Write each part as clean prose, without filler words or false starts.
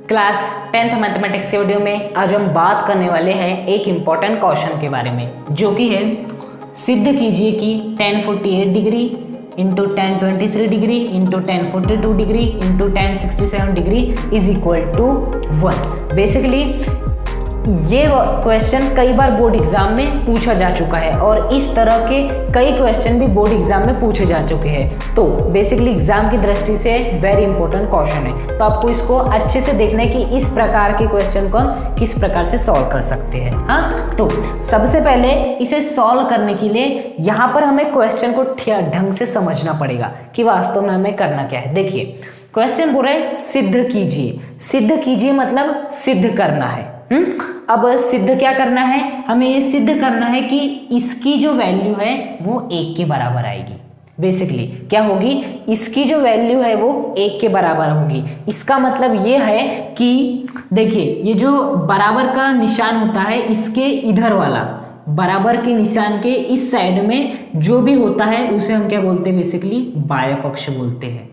Class 10th mathematics के video में आज हम बात करने वाले हैं एक इम्पॉर्टेंट क्वेश्चन के बारे में, जो कि है सिद्ध कीजिए कि tan 48 degree into tan 23 degree into tan 42 degree into tan 67 degree is equal to 1। Basically ये क्वेश्चन कई बार बोर्ड एग्जाम में पूछा जा चुका है और इस तरह के कई क्वेश्चन भी बोर्ड एग्जाम में पूछे जा चुके हैं। तो बेसिकली एग्जाम की दृष्टि से वेरी इंपॉर्टेंट क्वेश्चन है, तो आपको इसको अच्छे से देखना है कि इस प्रकार के क्वेश्चन को किस प्रकार से सॉल्व कर सकते हैं। हाँ, तो सबसे पहले इसे सॉल्व करने के लिए यहाँ पर हमें क्वेश्चन को ढंग से समझना पड़ेगा कि वास्तव में हमें करना क्या है। देखिए क्वेश्चन बोल रहा है सिद्ध कीजिए। सिद्ध कीजिए मतलब सिद्ध करना है। अब सिद्ध क्या करना है, हमें ये सिद्ध करना है कि इसकी जो वैल्यू है वो 1 के बराबर आएगी। बेसिकली क्या होगी, इसकी जो वैल्यू है वो 1 के बराबर होगी। इसका मतलब ये है कि देखिए ये जो बराबर का निशान होता है, इसके इधर वाला बराबर के निशान के इस साइड में जो भी होता है उसे हम क्या बोलते हैं, बेसिकली बाह्य पक्ष बोलते हैं।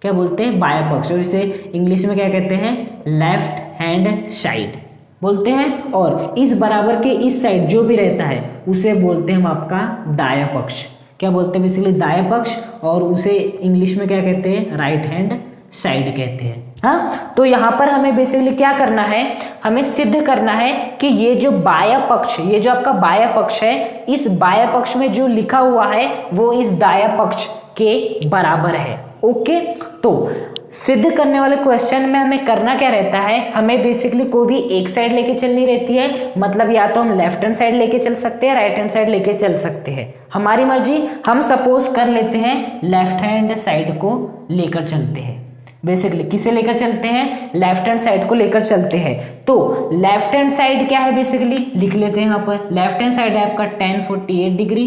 क्या बोलते हैं, बाह्य पक्ष। और इसे इंग्लिश में क्या कहते हैं, लेफ्ट हैंड साइड बोलते हैं। और इस बराबर के इस साइड जो भी रहता है उसे बोलते हैं हम आपका दायां पक्ष। क्या बोलते हैं, बेसिकली दायां पक्ष। और उसे इंग्लिश में क्या कहते हैं, राइट हैंड साइड कहते हैं। हाँ, तो यहाँ पर हमें बेसिकली क्या करना है, हमें सिद्ध करना है कि ये जो बायां पक्ष, ये जो आपका बायां पक्ष है, इस बायां पक्ष में जो लिखा हुआ है वो इस दायां पक्ष के बराबर है। ओके, तो सिद्ध करने वाले क्वेश्चन में हमें करना क्या रहता है, हमें बेसिकली कोई भी एक साइड लेके चलनी रहती है। मतलब या तो हम लेफ्ट हैंड साइड लेके चल सकते हैं, राइट हैंड साइड लेके चल सकते हैं, हमारी मर्जी। हम सपोज कर लेते हैं लेफ्ट हैंड साइड को लेकर चलते हैं। बेसिकली किसे लेकर चलते हैं, लेफ्ट हैंड साइड को लेकर चलते हैं। तो लेफ्ट हैंड साइड क्या है, बेसिकली लिख लेते हैं यहाँ पर। लेफ्ट हैंड साइड है आपका tan 48 degree,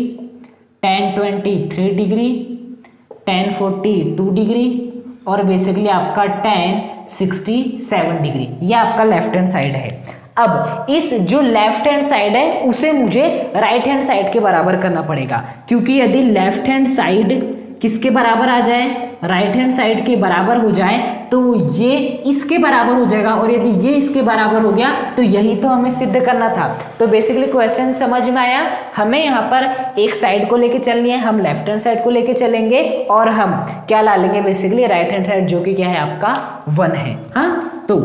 tan 23 degree, tan 42 degree और बेसिकली आपका tan 67 डिग्री। ये आपका लेफ्ट हैंड साइड है। अब इस जो लेफ्ट हैंड साइड है उसे मुझे राइट हैंड साइड के बराबर करना पड़ेगा, क्योंकि यदि लेफ्ट हैंड साइड किसके बराबर आ जाए, राइट हैंड साइड के बराबर हो जाए तो ये इसके बराबर हो जाएगा, और यदि ये इसके बराबर हो गया तो यही तो हमें सिद्ध करना था। तो बेसिकली क्वेश्चन समझ में आया। हमें यहाँ पर एक साइड को लेके चलनी है, हम लेफ्ट हैंड साइड को लेके चलेंगे और हम क्या ला लेंगे, बेसिकली राइट हैंड साइड, जो कि क्या है आपका 1 है। हाँ, तो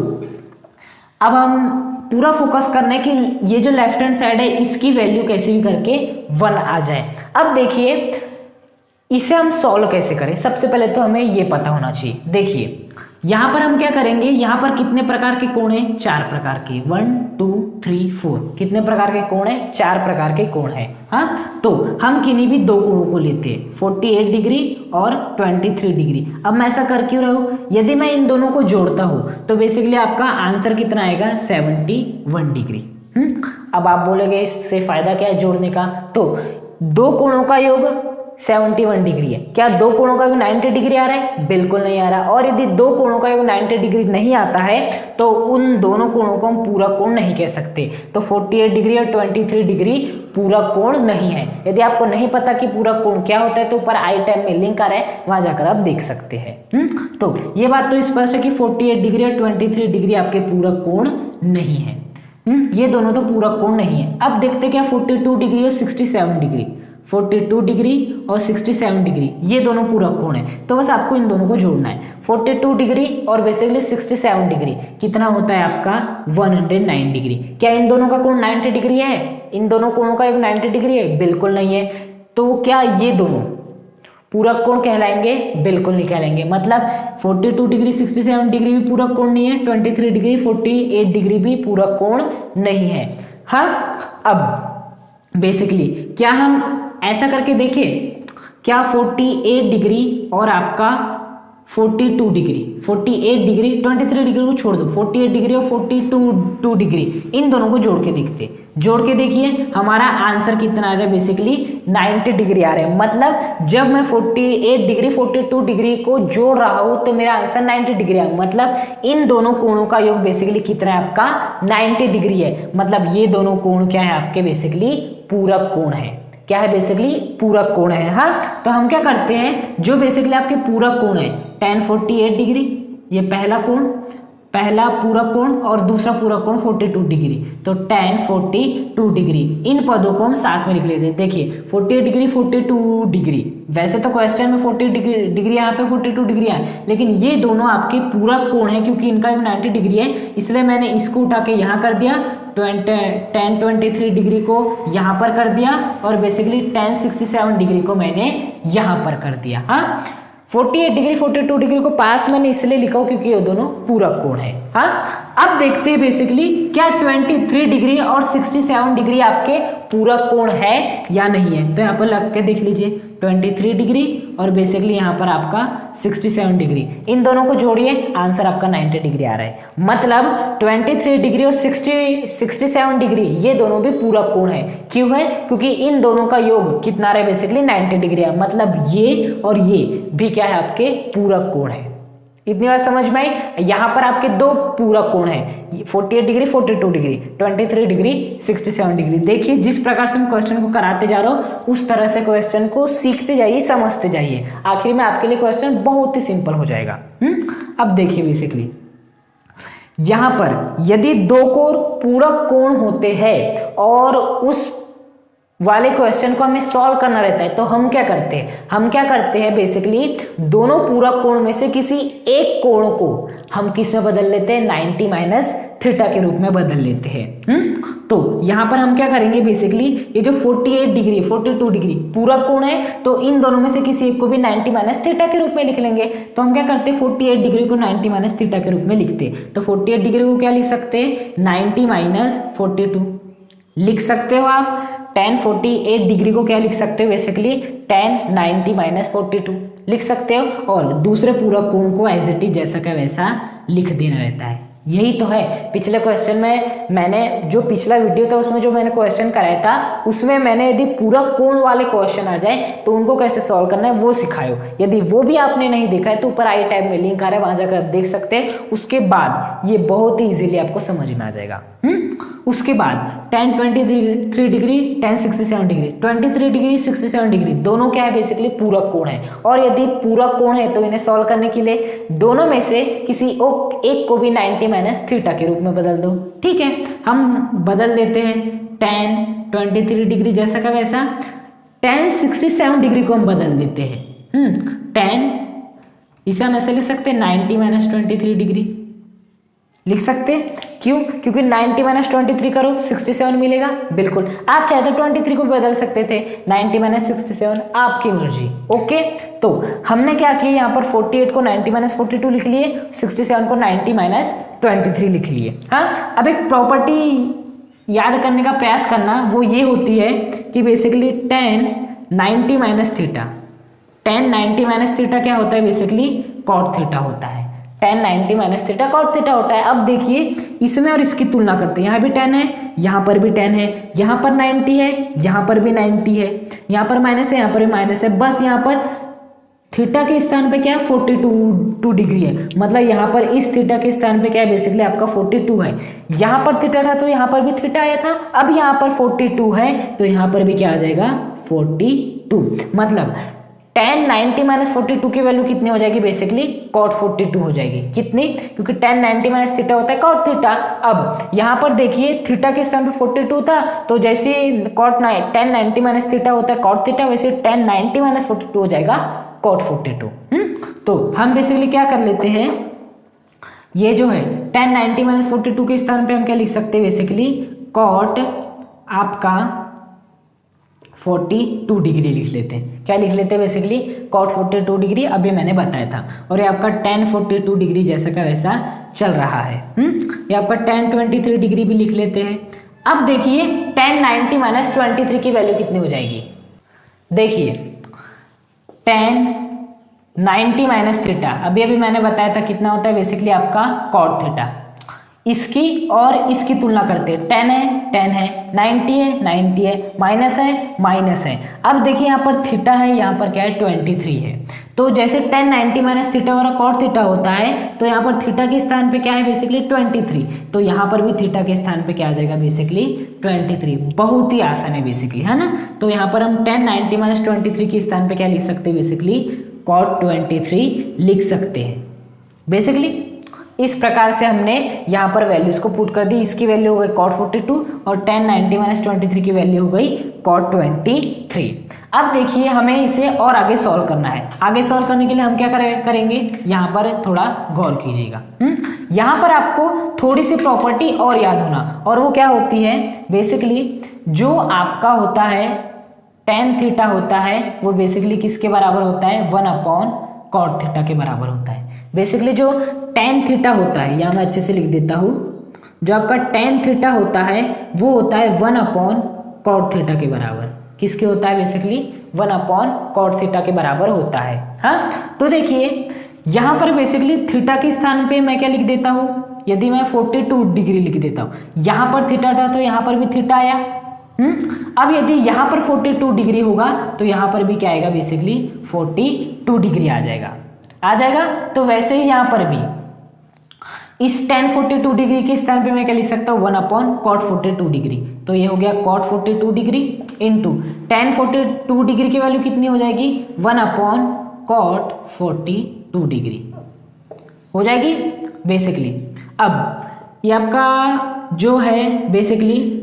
अब हम पूरा फोकस करना है कि ये जो लेफ्ट हैंड साइड है इसकी वैल्यू कैसे भी करके 1 आ जाए। अब देखिए इसे हम सॉल्व कैसे करें, सबसे पहले तो हमें ये पता होना चाहिए। देखिए यहाँ पर हम क्या करेंगे, यहाँ पर कितने प्रकार के कोण हैं, 4 प्रकार के, 1 2 3 4। कितने प्रकार के कोण हैं, 4 प्रकार के कोण हैं। हाँ, तो हम किन्हीं भी 2 कोणों को लेते हैं, 48 डिग्री और 23 डिग्री। अब मैं ऐसा कर क्यों रहा हूँ, यदि मैं इन दोनों को जोड़ता हूँ तो बेसिकली आपका आंसर कितना आएगा, 71 डिग्री। अब आप बोलोगे इससे फायदा क्या है जोड़ने का, तो 2 कोणों का योग 71 डिग्री है। क्या 2 कोणों का योग 90 डिग्री आ रहा है, बिल्कुल नहीं आ रहा। और यदि 2 कोणों का योग 90 डिग्री नहीं आता है तो उन दोनों कोणों को हम पूरा कोण नहीं कह सकते। तो 48 डिग्री और 23 डिग्री पूरा कोण नहीं है। यदि आपको नहीं पता कि पूरा कोण क्या होता है तो ऊपर आई टैब में लिंक आ रहा है, वहां जाकर आप देख सकते हैं। तो ये बात तो स्पष्ट है कि 48 डिग्री और 23 डिग्री आपके पूरा कोण नहीं है। ये दोनों तो पूरा कोण नहीं है। अब देखते क्या 42 डिग्री और 67 डिग्री, 42 डिग्री और 67 डिग्री ये दोनों पूरा कोण है। तो बस आपको इन दोनों को जोड़ना है। 42 डिग्री और बेसिकली 67 डिग्री कितना होता है आपका, 109 डिग्री। क्या इन दोनों का कोण 90 डिग्री है, इन दोनों कोणों का योग 90 डिग्री है, बिल्कुल नहीं है। तो क्या ये दोनों पूरा कोण कहलाएंगे, बिल्कुल नहीं कहलाएंगे। मतलब 42 डिग्री 67 डिग्री भी पूरा कोण नहीं है, 23 डिग्री 48 डिग्री भी पूरा कोण नहीं है। हाँ, अब बेसिकली क्या हम ऐसा करके देखिए, क्या 48 डिग्री और आपका 42 डिग्री, 48 डिग्री 23 डिग्री को छोड़ दो, 48 डिग्री और 42 डिग्री इन दोनों को जोड़ के देखते, जोड़ के देखिए हमारा आंसर कितना आ रहा है, बेसिकली 90 डिग्री आ रहा है। मतलब जब मैं 48 डिग्री 42 डिग्री को जोड़ रहा हूं तो मेरा आंसर 90 डिग्री है। मतलब इन दोनों कोणों का योग बेसिकली कितना है आपका, 90 डिग्री है। मतलब ये दोनों कोण क्या है आपके, बेसिकली पूरक कोण है। क्या है, बेसिकली पूरक कोण है। हाँ, तो हम क्या करते हैं, जो बेसिकली आपके पूरक कोण है tan 48 डिग्री, ये पहला कोण, पहला पूरा कोण और दूसरा पूरा कोण 42 डिग्री, तो tan 42 डिग्री। इन पदों को हम साथ में लिख लेते हैं। देखिए 48 डिग्री 42 डिग्री, वैसे तो क्वेश्चन में 40 डिग्री यहाँ पे 42 डिग्री है, लेकिन ये दोनों आपके पूरा कोण है क्योंकि इनका 90 डिग्री है, इसलिए मैंने इसको उठा के यहाँ कर दिया, tan 23 डिग्री को यहाँ पर कर दिया और बेसिकली tan 67 डिग्री को मैंने यहाँ पर कर दिया। हाँ, 48 डिग्री 42 डिग्री को पास मैंने इसलिए लिखा हो क्योंकि ये दोनों पूरा कोण है। हाँ, अब देखते हैं बेसिकली क्या 23 डिग्री और 67 डिग्री आपके पूरा कोण है या नहीं है। तो यहाँ पर लग के देख लीजिए 23 डिग्री और बेसिकली यहाँ पर आपका 67 डिग्री, इन दोनों को जोड़िए, आंसर आपका 90 डिग्री आ रहा है। मतलब 23 डिग्री और 67 डिग्री ये दोनों भी पूरा कोण है। क्यों है? क्योंकि इन दोनों का योग कितना रहा है, बेसिकली 90 डिग्री है। मतलब ये और ये भी क्या है, आपके पूरा कोण है। इतनी बात समझ में आई। यहाँ पर आपके दो पूरा कोण है, 48 डिग्री 42 डिग्री, 23 डिग्री 67 डिग्री। देखिए जिस प्रकार से मैं क्वेश्चन को कराते जा रहा हूँ उस तरह से क्वेश्चन को सीखते जाइए, समझते जाइए, आखिर में आपके लिए क्वेश्चन बहुत ही सिंपल हो जाएगा। अब देखिए बेसिकली यहाँ पर यदि दो कोण पूरक कोण होते हैं और उस वाले क्वेश्चन को हमें सॉल्व करना रहता है, तो हम क्या करते हैं बेसिकली दोनों पूरक कोण में से किसी एक कोण को हम किस में बदल लेते हैं, 90 माइनस थीटा के रूप में बदल लेते हैं। तो यहाँ पर हम क्या करेंगे, बेसिकली ये जो 48 डिग्री 42 डिग्री पूरक कोण है, तो इन दोनों में से किसी एक को भी 90 माइनस थीटा के रूप में लिख लेंगे। तो हम क्या करते हैं, 48 डिग्री को 90 माइनस थीटा के रूप में लिखते हैं। तो 48 डिग्री को क्या लिख सकते हैं, 90 माइनस 42 लिख सकते हो आप। tan 48 डिग्री को क्या लिख सकते हो, बेसिकली tan 90 माइनस 42 लिख सकते हो, और दूसरे पूरक कोण को एज इट इज जैसा का वैसा लिख देना रहता है। यही तो है। पिछले क्वेश्चन में मैंने जो पिछला वीडियो था उसमें जो मैंने क्वेश्चन कराया था उसमें मैंने यदि पूरक कोण वाले क्वेश्चन आ जाए तो उनको कैसे सॉल्व करना है वो सिखाओ। यदि वो भी आपने नहीं देखा है तो ऊपर आई टैब में लिंक आ रहा है, वहां जाकर आप देख सकते हैं। उसके बाद ये बहुत ही इजीली आपको समझ में आ जाएगा। उसके बाद tan 23 degree tan 67 degree, 23 degree 67 degree दोनों क्या है, बेसिकली पूरक कोण है। और यदि पूरक कोण है तो इन्हें सॉल्व करने के लिए दोनों में से किसी एक को भी 90 माइनस थीटा के रूप में बदल दो। ठीक है, हम बदल देते हैं tan 23 डिग्री जैसा का वैसा, tan 67 डिग्री को हम बदल देते हैं tan, इसे हम ऐसे लिख सकते हैं 90 माइनस 23 डिग्री लिख सकते हैं। क्यों? क्योंकि 90 माइनस 23 करो 67 मिलेगा। बिल्कुल, आप चाहे तो 23 को बदल सकते थे, 90 माइनस 67 आपकी मर्जी। ओके, तो हमने क्या किया, यहाँ पर 48 को 90 माइनस 42 लिख लिए, 67 को 90 माइनस 23 लिख लिए। हाँ, अब एक प्रॉपर्टी याद करने का प्रयास करना, वो ये होती है कि basically tan 90 minus theta, tan 90 minus theta क्या होता है, बेसिकली cot थीटा होता है। tan 90 minus theta cot theta होता है। अब देखिए इसमें और इसकी तुलना करते हैं, यहाँ भी tan है, यहाँ पर भी tan है, यहाँ पर 90 है, यहाँ पर भी 90 है, यहाँ पर माइनस है, यहाँ पर भी माइनस है। बस यहाँ पर थीटा के स्थान पे क्या है, 42 डिग्री है। मतलब यहाँ पर इस थीटा के स्थान पे क्या है, बेसिकली आपका 42 है। यहाँ पर थीटा था तो यहाँ पर भी थीटा आया था, अब यहाँ पर 42 है तो यहाँ पर भी क्या आ जाएगा, 42। मतलब tan 90 माइनस 42 की वैल्यू कितनी हो जाएगी, बेसिकली cot 42 हो जाएगी। कितनी? क्योंकि tan 90 माइनस थीटा होता है cot थीटा। अब यहाँ पर देखिए थीटा के स्थान पे 42 था, तो जैसे tan 90 माइनस थीटा होता है cot थीटा, वैसे tan 90 माइनस 42 हो जाएगा cot 42। तो हम बेसिकली क्या कर लेते हैं, ये जो है tan 90 माइनस 42 के स्थान पे हम क्या लिख सकते हैं, बेसिकली cot आपका 42 डिग्री लिख लेते हैं। क्या लिख लेते हैं, बेसिकली cot 42 डिग्री, अभी मैंने बताया था। और ये आपका tan 42 डिग्री जैसा का वैसा चल रहा है। ये आपका tan 23 डिग्री भी लिख लेते हैं। अब देखिए tan 90 माइनस 23 की वैल्यू कितनी हो जाएगी। देखिए tan 90 माइनस थीटा, अभी मैंने बताया था कितना होता है, बेसिकली आपका cot थीटा। इसकी और इसकी तुलना करते हैं, tan है 90 है 90 है, माइनस है। अब देखिए यहाँ पर थीटा है, यहाँ पर क्या है 23 है। तो जैसे tan 90 माइनस थीटा और cot थीटा होता है, तो यहाँ पर थीटा के स्थान पे क्या है, बेसिकली 23। तो यहाँ पर भी थीटा के स्थान पे क्या आ जाएगा, बेसिकली 23। बहुत ही आसान है बेसिकली, है ना। तो यहाँ पर हम tan 90 माइनस 23 के स्थान पे क्या लिख सकते हैं, बेसिकली cot 23 लिख सकते हैं बेसिकली। इस प्रकार से हमने यहाँ पर वैल्यूज को पुट कर दी। इसकी वैल्यू हो गई cot 42 और tan 90 माइनस 23 की वैल्यू हो गई cot 23। अब देखिए हमें इसे और आगे सॉल्व करना है। आगे सॉल्व करने के लिए हम क्या करेंगे, यहाँ पर थोड़ा गौर कीजिएगा। यहाँ पर आपको थोड़ी सी प्रॉपर्टी और याद होना, और वो क्या होती है, बेसिकली जो आपका होता है tan थीटा होता है वो बेसिकली किसके बराबर होता है, 1/cot थीटा के बराबर होता है। बेसिकली जो tan थीटा होता है, यहाँ मैं अच्छे से लिख देता हूँ, जो आपका tan थीटा होता है वो होता है 1/cot थीटा के बराबर। किसके होता है, बेसिकली 1/cot थीटा के बराबर होता है। हाँ, तो देखिए यहाँ पर बेसिकली थीटा के स्थान पे मैं क्या लिख देता हूँ, यदि मैं 42 डिग्री लिख देता हूँ, यहाँ पर थीटा था तो यहाँ पर भी थीटा आया। अब यदि यहाँ पर 42 डिग्री होगा तो यहाँ पर भी क्या आएगा, बेसिकली 42 डिग्री आ जाएगा। तो वैसे ही यहाँ पर भी इस tan 42 डिग्री के स्थान पे मैं क्या लिख सकता हूँ, 1/cot 42 डिग्री। तो ये हो गया cot 42 degree into tan 42 degree की वैल्यू कितनी हो जाएगी, 1/cot 42 डिग्री हो जाएगी बेसिकली। अब ये आपका जो है बेसिकली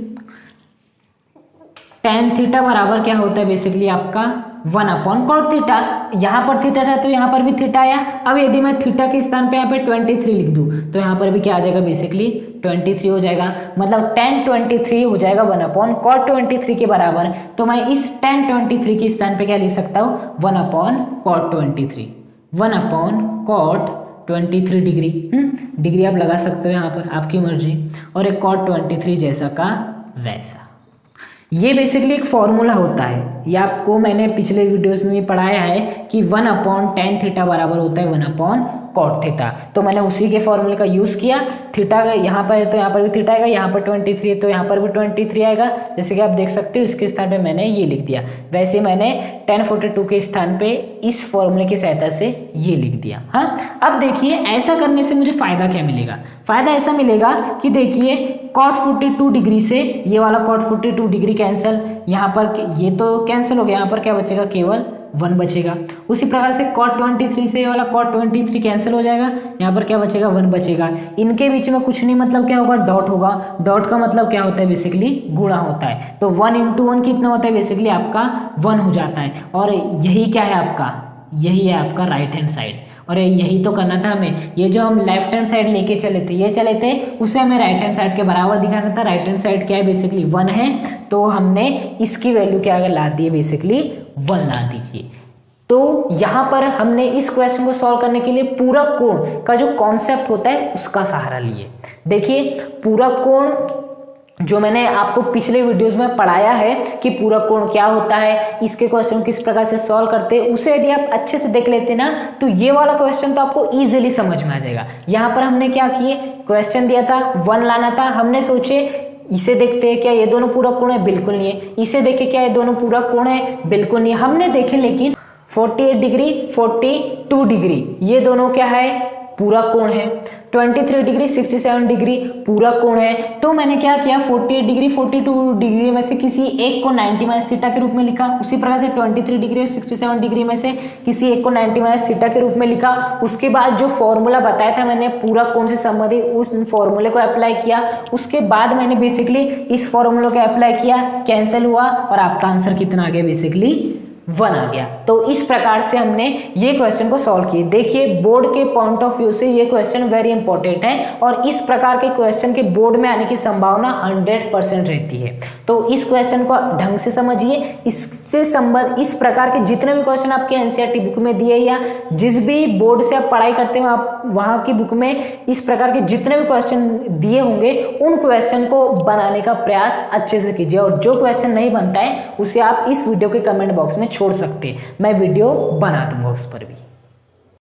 tan थीटा बराबर क्या होता है, बेसिकली आपका 1/cot थीटा। यहाँ पर थीटा था तो यहाँ पर भी थीटा आया। अब यदि मैं थीटा के स्थान पे यहाँ पे 23 लिख दूँ तो यहाँ पर भी क्या आ जाएगा, बेसिकली 23 हो जाएगा। मतलब tan 23 हो जाएगा 1/cot 23 के बराबर। तो मैं इस tan 23 के स्थान पे क्या लिख सकता हूँ, 1/cot 23, 1/cot 23 डिग्री। डिग्री आप लगा सकते हो यहाँ पर, आपकी मर्जी। और एक cot 23 जैसा का वैसा। ये बेसिकली एक फॉर्मूला होता है, ये आपको मैंने पिछले वीडियोस में भी पढ़ाया है कि 1/tan थीटा बराबर होता है 1/cot थीटा। तो मैंने उसी के फॉर्मूले का यूज़ किया। थीटा यहाँ पर है तो यहाँ पर भी थीटा आएगा, यहाँ पर 23 है तो यहाँ पर भी 23 आएगा। जैसे कि आप देख सकते हो इसके स्थान पे मैंने ये लिख दिया। वैसे मैंने tan 42 के स्थान पे इस फॉर्मूले की सहायता से ये लिख दिया। हाँ, अब देखिए ऐसा करने से मुझे फ़ायदा क्या मिलेगा। फ़ायदा ऐसा मिलेगा कि देखिए cot 42 डिग्री से ये वाला cot 42 डिग्री कैंसिल, यहाँ पर ये तो कैंसिल हो गया, यहाँ पर क्या बचेगा, केवल 1 बचेगा। उसी प्रकार से cot 23 से ये वाला cot 23 कैंसिल हो जाएगा, यहाँ पर क्या बचेगा, 1 बचेगा। इनके बीच में कुछ नहीं, मतलब क्या होगा, डॉट होगा। डॉट का मतलब क्या होता है, बेसिकली गुणा होता है। तो 1 × 1 कितना होता है, बेसिकली आपका 1 हो जाता है। और यही क्या है आपका, यही है आपका राइट हैंड साइड। और यही तो करना था हमें। ये जो हम लेफ्ट हैंड साइड लेके चले थे उसे हमें राइट हैंड साइड के बराबर दिखाना था। राइट हैंड साइड क्या है, बेसिकली 1 है। तो हमने इसकी वैल्यू क्या ला दी है, बेसिकली 1 ला दीजिए। तो यहाँ पर हमने इस क्वेश्चन को सॉल्व करने के लिए पूरक कोण का जो कॉन्सेप्ट होता है उसका सहारा लिए। देखिए पूरक कोण जो मैंने आपको पिछले वीडियोस में पढ़ाया है कि पूरक कोण क्या होता है, इसके क्वेश्चन किस प्रकार से सॉल्व करते हैं, उसे यदि आप अच्छे से देख लेते ना तो ये वाला क्वेश्चन तो आपको इजीली समझ में आ जाएगा। यहाँ पर हमने क्या किए, क्वेश्चन दिया था 1 लाना था, हमने सोचे इसे देखते हैं क्या ये दोनों पूरक कोण है, बिल्कुल नहीं है। इसे देखे क्या ये दोनों पूरक कोण है, बिल्कुल नहीं। हमने देखे लेकिन 48 डिग्री 42 डिग्री ये दोनों क्या है, पूरक कोण है। 23 डिग्री 67 डिग्री पूरक कोण है। तो मैंने क्या किया, 48 डिग्री 42 डिग्री में से किसी एक को 90 माइनस थीटा के रूप में लिखा। उसी प्रकार से 23 डिग्री और 67 डिग्री में से किसी एक को 90 माइनस थीटा के रूप में लिखा। उसके बाद जो फॉर्मूला बताया था मैंने पूरक कोण से संबंधित, उस फॉर्मूले को अप्लाई किया। उसके बाद मैंने बेसिकली इस फॉर्मूले को अप्लाई किया, कैंसिल हुआ और आपका आंसर कितना आ गया, बेसिकली 1 आ गया। तो इस प्रकार से हमने ये क्वेश्चन को सॉल्व किए। देखिए बोर्ड के पॉइंट ऑफ व्यू से ये क्वेश्चन वेरी इंपॉर्टेंट है और इस प्रकार के क्वेश्चन के बोर्ड में आने की संभावना 100% रहती है। तो इस क्वेश्चन को ढंग से समझिए। इससे संबंध इस प्रकार के जितने भी क्वेश्चन आपके एनसीईआरटी बुक में दिए या जिस भी बोर्ड से आप पढ़ाई करते हैं आप वहाँ की बुक में इस प्रकार के जितने भी क्वेश्चन दिए होंगे उन क्वेश्चन को बनाने का प्रयास अच्छे से कीजिए। और जो क्वेश्चन नहीं बनता है उसे आप इस वीडियो के कमेंट बॉक्स में छोड़ सकते हैं, मैं वीडियो बना दूंगा उस पर भी।